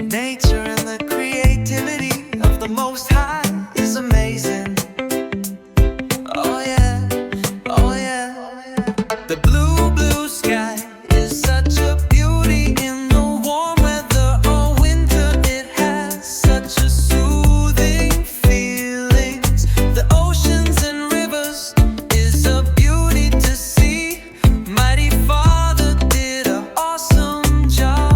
Nature and the creativity of the Most High is amazing. Oh yeah, oh yeah. The blue, blue sky is such a beauty in the warm weather or winter. It has such a soothing feelings. The oceans and rivers is a beauty to see. Mighty Father did an awesome job.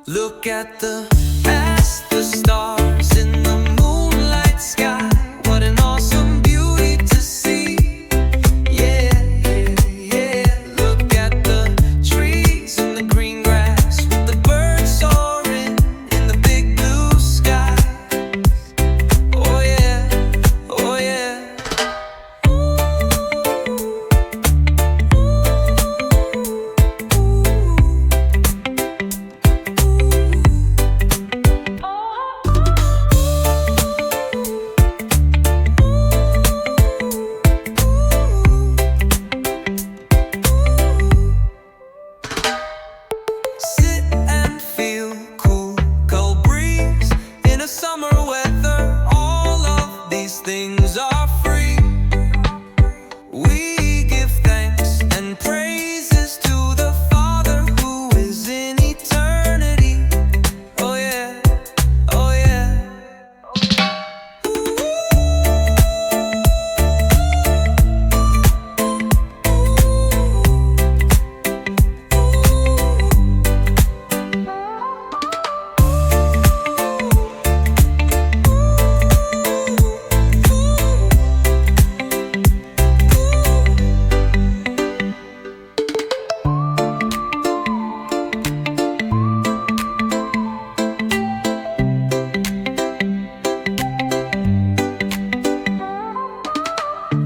Look at the past, the stars in the moonlight sky. What an awesome beauty to see. Yeah, yeah, yeah. Look at the trees and the green grass with the birds soaring in the big blue sky. Oh yeah, oh yeah. Sit and feel cool, cold breeze in a summer weather. All of these things are free. We give thanks and praises to the Father who is in eternity. Oh yeah, oh yeah.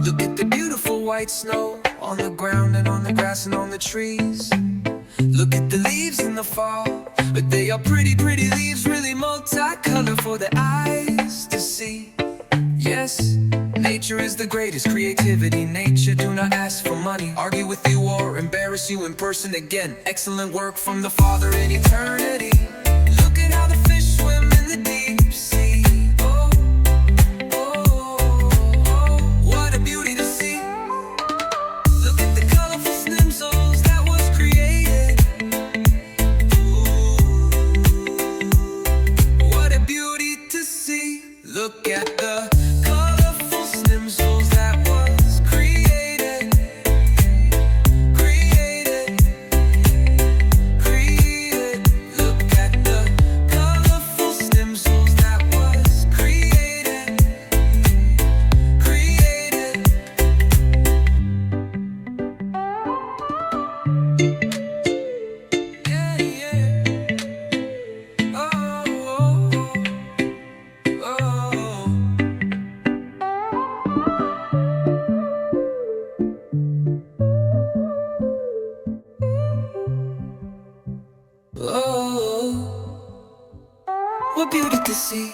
Look at the beautiful white snow on the ground and on the grass and on the trees. Look at the leaves in the fall, but they are pretty, pretty leaves, really multicolor for the eyes to see. Yes, nature is the greatest creativity. Nature do not ask for money, argue with you or embarrass you in person again. Excellent work from the Father in eternity. Look at how the fish swim in the deep sea. Oh, oh, oh, what a beauty to see. Look at the colorful snimsels that was created. Ooh, what a beauty to see. Look at the colorful snimsels that was created. Created. Look at the colorful snimsels that was created. Yeah, yeah. Oh, oh, oh. Oh, what beauty to see.